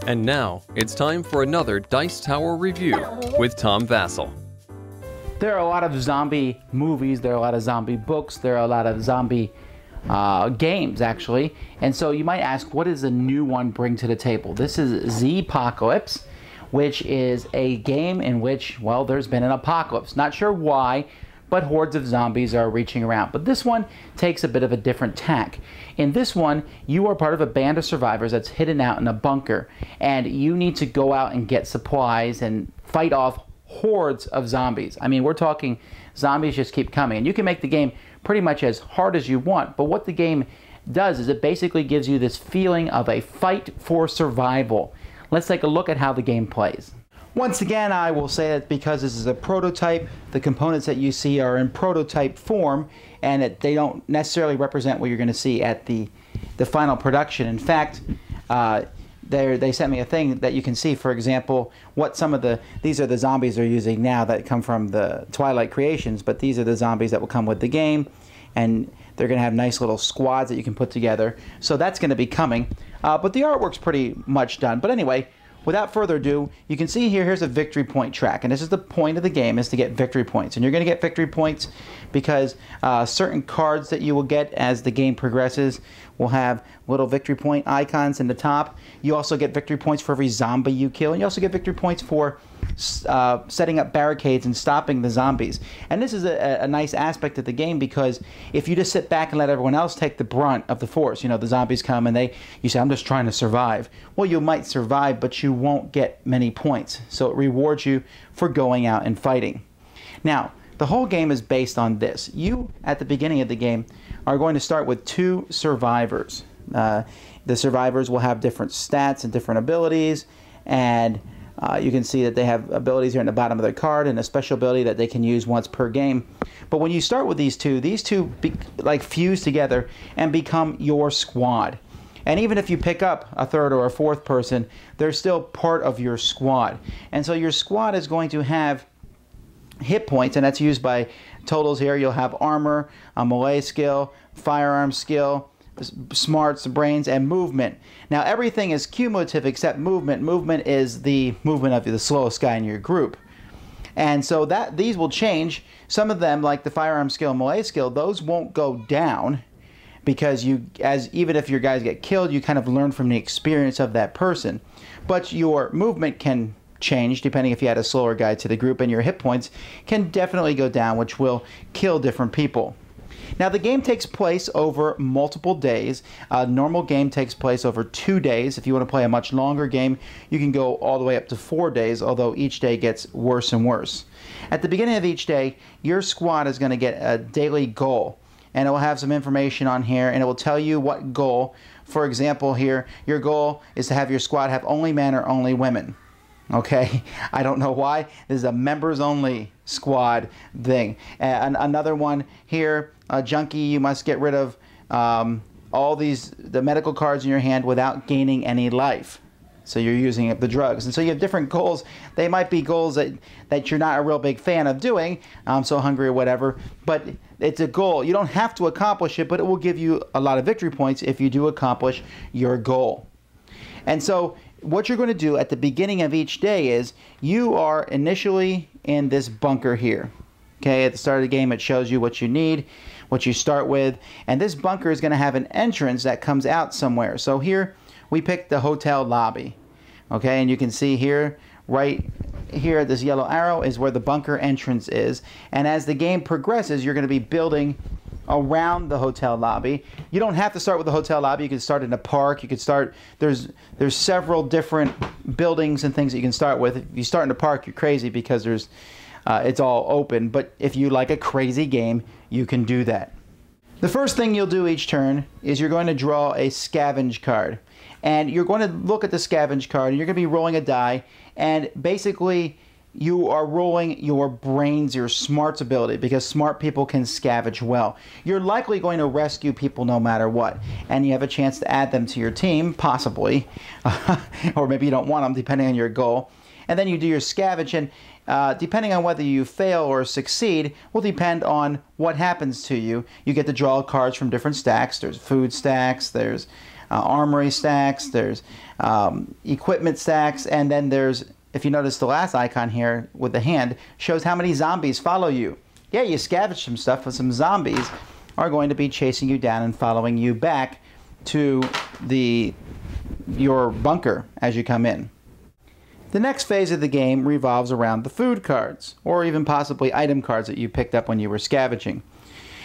And now, it's time for another Dice Tower review with Tom Vasel. There are a lot of zombie movies, there are a lot of zombie books, there are a lot of zombie games, actually. And so you might ask, what does a new one bring to the table? This is Zpocalypse, which is a game in which, well, there's been an apocalypse. Not sure why, but hordes of zombies are reaching around. But this one takes a bit of a different tack. In this one, you are part of a band of survivors that's hidden out in a bunker, and you need to go out and get supplies and fight off hordes of zombies. I mean, we're talking zombies just keep coming, and you can make the game pretty much as hard as you want, but what the game does is it basically gives you this feeling of a fight for survival. Let's take a look at how the game plays. Once again, I will say that because this is a prototype, the components that you see are in prototype form, and that they don't necessarily represent what you're going to see at the final production. In fact, they sent me a thing that you can see, for example, what some of these are the zombies they're using now that come from the Twilight creations, but these are the zombies that will come with the game, and they're going to have nice little squads that you can put together. So that's going to be coming, but the artwork's pretty much done. But anyway, without further ado, you can see here's a victory point track, and this is the point of the game, is to get victory points. And you're going to get victory points because certain cards that you will get as the game progresses will have little victory point icons in the top. You also get victory points for every zombie you kill, and you also get victory points for setting up barricades and stopping the zombies. And this is a nice aspect of the game, because if you just sit back and let everyone else take the brunt of the force, you know, the zombies come and you say, I'm just trying to survive. Well, you might survive, but you won't get many points. So it rewards you for going out and fighting. Now, the whole game is based on this. You, at the beginning of the game, are going to start with 2 survivors. The survivors will have different stats and different abilities, and you can see that they have abilities here in the bottom of their card and a special ability that they can use once per game. But when you start with these two like fuse together and become your squad. And even if you pick up a third or a fourth person, they're still part of your squad. And so your squad is going to have hit points, and that's used by totals here. You'll have armor, a melee skill, firearm skill, smarts, brains, and movement. Now everything is cumulative except movement. Movement is the movement of the slowest guy in your group. And so these will change. Some of them, like the firearm skill and melee skill, those won't go down, because even if your guys get killed, you kind of learn from the experience of that person. But your movement can change depending if you add a slower guy to the group, and your hit points can definitely go down, which will kill different people. Now the game takes place over multiple days. A normal game takes place over 2 days. If you want to play a much longer game, you can go all the way up to 4 days, although each day gets worse and worse. At the beginning of each day, your squad is going to get a daily goal, and it will have some information on here, and it will tell you what goal. For example, here, your goal is to have your squad have only men or only women. Okay, I don't know why. This is a members-only squad thing. And another one here, junkie, you must get rid of all the medical cards in your hand without gaining any life. So you're using up the drugs. And so you have different goals. They might be goals that you're not a real big fan of doing, so hungry or whatever, but it's a goal. You don't have to accomplish it, but it will give you a lot of victory points if you do accomplish your goal. And so what you're going to do at the beginning of each day is you are initially in this bunker here. Okay, at the start of the game it shows you what you need, what you start with, and this bunker is going to have an entrance that comes out somewhere. So here we picked the hotel lobby. Okay, and you can see here, right here, this yellow arrow is where the bunker entrance is. And as the game progresses, you're going to be building around the hotel lobby. You don't have to start with the hotel lobby. You can start in a park. You could start, there's several different buildings and things that you can start with. If you start in a park, you're crazy, because it's all open. But if you like a crazy game, you can do that. The first thing you'll do each turn is you're going to draw a scavenge card. And you're going to look at the scavenge card, and you're going to be rolling a die, and basically you are rolling your brains, your smarts ability, because smart people can scavenge well. You're likely going to rescue people no matter what, and you have a chance to add them to your team, possibly, or maybe you don't want them, depending on your goal. and then you do your scavenge, and depending on whether you fail or succeed will depend on what happens to you. You get to draw cards from different stacks. There's food stacks, there's armory stacks, there's equipment stacks, and then there's, if you notice the last icon here with the hand, shows how many zombies follow you. Yeah, you scavenge some stuff, but some zombies are going to be chasing you down and following you back to your bunker as you come in. The next phase of the game revolves around the food cards, or even possibly item cards that you picked up when you were scavenging.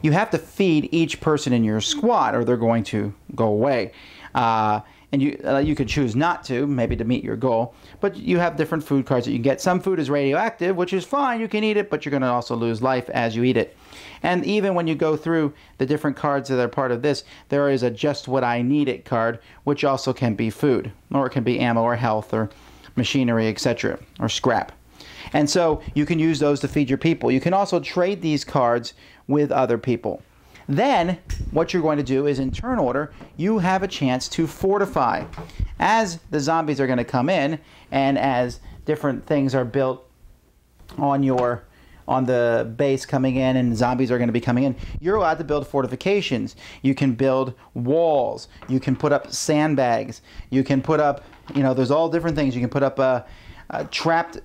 You have to feed each person in your squad or they're going to go away. And you could choose not to, maybe to meet your goal, but you have different food cards that you can get. Some food is radioactive, which is fine, you can eat it, but you're going to also lose life as you eat it. And even when you go through the different cards that are part of this, there is a just what I need it card, which also can be food, or it can be ammo or health or machinery, etc., or scrap. And so you can use those to feed your people. You can also trade these cards with other people. Then what you're going to do is, in turn order, you have a chance to fortify. As the zombies are going to come in, and as different things are built on the base coming in, and zombies are going to be coming in, you're allowed to build fortifications. You can build walls. You can put up sandbags. You can put up, there's all different things. You can put up a trap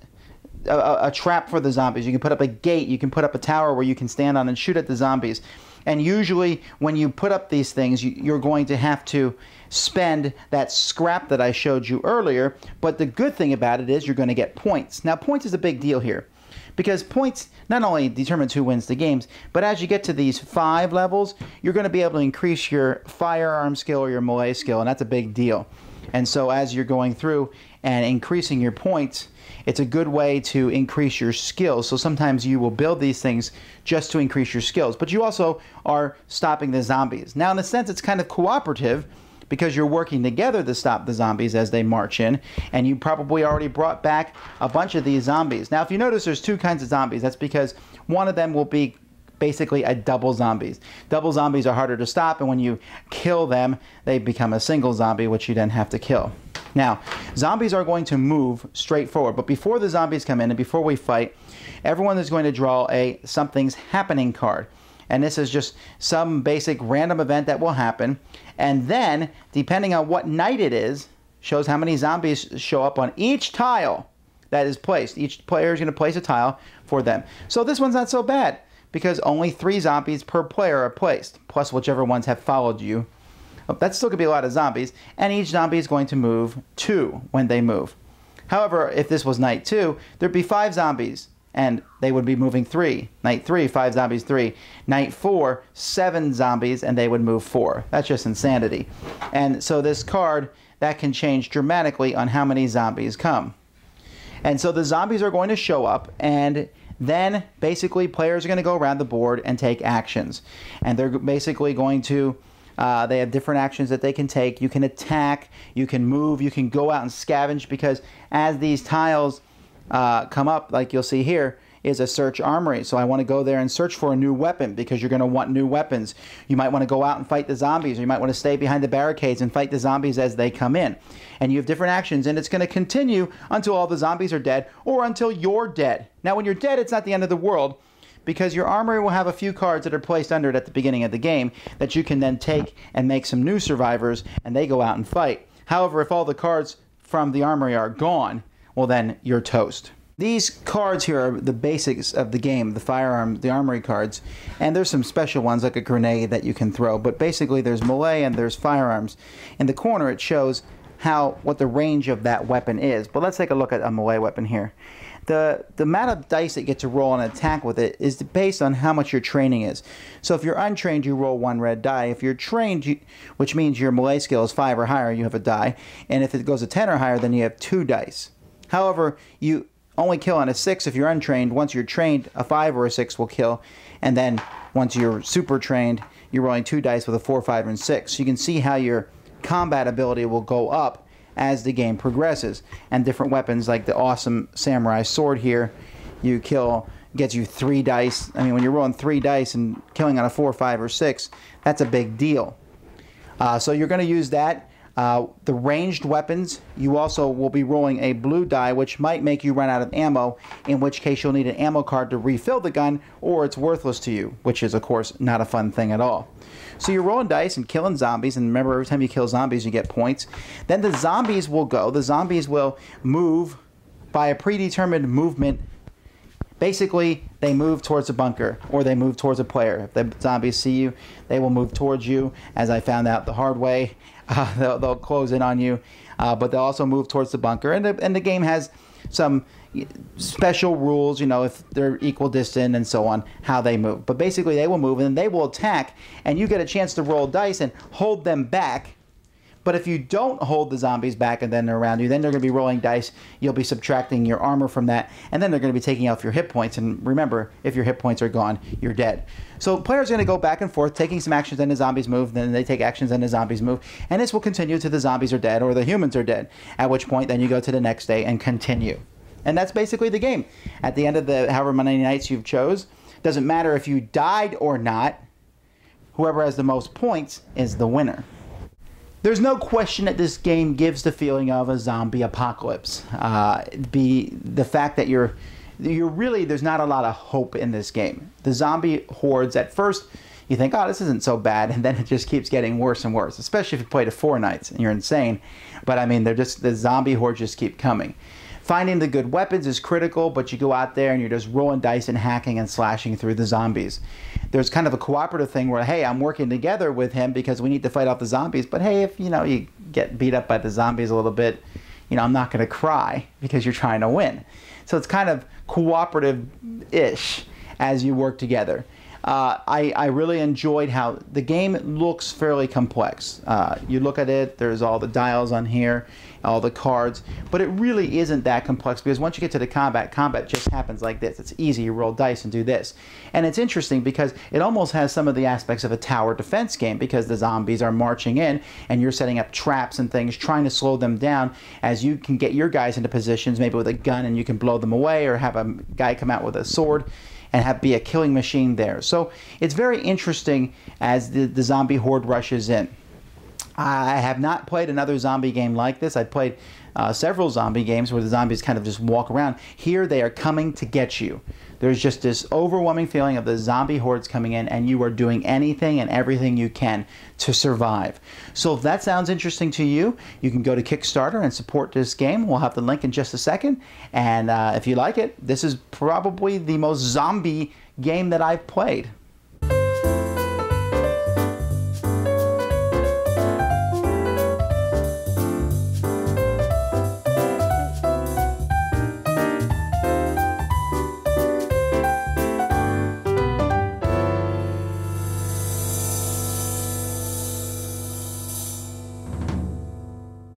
for the zombies. You can put up a gate. You can put up a tower where you can stand on and shoot at the zombies. And usually when you put up these things, you're going to have to spend that scrap that I showed you earlier. But the good thing about it is you're going to get points. Now, points is a big deal here, because points not only determines who wins the games, but as you get to these 5 levels, you're going to be able to increase your firearm skill or your melee skill, and that's a big deal. And so as you're going through and increasing your points, it's a good way to increase your skills. So sometimes you will build these things just to increase your skills, but you also are stopping the zombies. Now, in a sense, it's kind of cooperative, because you're working together to stop the zombies as they march in, and you probably already brought back a bunch of these zombies. Now, if you notice, there's 2 kinds of zombies. That's because one of them will be basically a double zombies. Double zombies are harder to stop, and when you kill them, they become a single zombie, which you then have to kill. Now, zombies are going to move straight forward, but before the zombies come in and before we fight, everyone is going to draw a something's happening card. And this is just some basic random event that will happen. And then, depending on what night it is, shows how many zombies show up on each tile that is placed. Each player is going to place a tile for them. So this one's not so bad, because only 3 zombies per player are placed, plus whichever ones have followed you. That's still going to be a lot of zombies, and each zombie is going to move 2 when they move. However, if this was night 2, there'd be 5 zombies, and they would be moving 3. Night 3, 5 zombies, 3. Night 4, 7 zombies, and they would move 4. That's just insanity. And so this card, that can change dramatically on how many zombies come. And so the zombies are going to show up, and then basically players are going to go around the board and take actions. And they're basically going to, they have different actions that they can take. You can attack, you can move, you can go out and scavenge, because as these tiles come up, like you'll see here, is a search armory. So I want to go there and search for a new weapon, because you're going to want new weapons. You might want to go out and fight the zombies, or you might want to stay behind the barricades and fight the zombies as they come in. And you have different actions, and it's going to continue until all the zombies are dead, or until you're dead. Now, when you're dead, it's not the end of the world, because your armory will have a few cards that are placed under it at the beginning of the game that you can then take and make some new survivors, and they go out and fight. However, if all the cards from the armory are gone, well, then you're toast. These cards here are the basics of the game, the firearms, the armory cards, and there's some special ones like a grenade that you can throw, but basically there's melee and there's firearms. In the corner it shows what the range of that weapon is, but let's take a look at a melee weapon here. The amount of dice that you get to roll an attack with it is based on how much your training is. So if you're untrained, you roll 1 red die. If you're trained, which means your melee skill is 5 or higher, you have a die, and if it goes to 10 or higher, then you have 2 dice. However, you only kill on a 6 if you're untrained. Once you're trained, a 5 or a 6 will kill. And then once you're super trained, you're rolling 2 dice with a 4, 5, and 6. So you can see how your combat ability will go up as the game progresses. And different weapons, like the awesome samurai sword here, you kill, gets you 3 dice. I mean, when you're rolling 3 dice and killing on a 4, 5, or 6, that's a big deal. So you're going to use that. The ranged weapons, you also will be rolling a blue die, which might make you run out of ammo, in which case you'll need an ammo card to refill the gun, or it's worthless to you, which is, of course, not a fun thing at all. So you're rolling dice and killing zombies, and remember, every time you kill zombies, you get points. Then the zombies will go. The zombies will move by a predetermined movement. Basically, they move towards a bunker, or they move towards a player. If the zombies see you, they will move towards you, as I found out the hard way. They'll close in on you, but they'll also move towards the bunker. And the game has some special rules, you know, if they're equal distant and so on, how they move. But basically, they will move, and then they will attack, and you get a chance to roll dice and hold them back. But if you don't hold the zombies back and then they're around you, then they're going to be rolling dice. You'll be subtracting your armor from that, and then they're going to be taking off your hit points. And remember, if your hit points are gone, you're dead. So players are going to go back and forth, taking some actions, then the zombies move, then they take actions, then the zombies move. And this will continue till the zombies are dead or the humans are dead, at which point then you go to the next day and continue. And that's basically the game. At the end of the however many nights you've chose, doesn't matter if you died or not, whoever has the most points is the winner. There's no question that this game gives the feeling of a zombie apocalypse. The fact that you're really, there's not a lot of hope in this game. The zombie hordes, at first, you think, oh, this isn't so bad, and then it just keeps getting worse and worse, especially if you played it 4 nights and you're insane. But I mean, the zombie hordes just keep coming. Finding the good weapons is critical, but you go out there and you're just rolling dice and hacking and slashing through the zombies. There's kind of a cooperative thing where, hey, I'm working together with him because we need to fight off the zombies, but hey, if, you know, you get beat up by the zombies a little bit, you know, I'm not going to cry because you're trying to win. So it's kind of cooperative-ish as you work together. I really enjoyed how the game looks fairly complex. You look at it, there's all the dials on here, all the cards, but it really isn't that complex because once you get to the combat just happens like this. It's easy, you roll dice and do this. And it's interesting because it almost has some of the aspects of a tower defense game because the zombies are marching in and you're setting up traps and things, trying to slow them down as you can get your guys into positions, maybe with a gun and you can blow them away, or have a guy come out with a sword and be a killing machine there. So it's very interesting as the zombie horde rushes in. I have not played another zombie game like this. I played several zombie games where the zombies kind of just walk around. Here they are coming to get you. There's just this overwhelming feeling of the zombie hordes coming in, and you are doing anything and everything you can to survive. So if that sounds interesting to you, you can go to Kickstarter and support this game. We'll have the link in just a second. And if you like it, this is probably the most zombie game that I've played.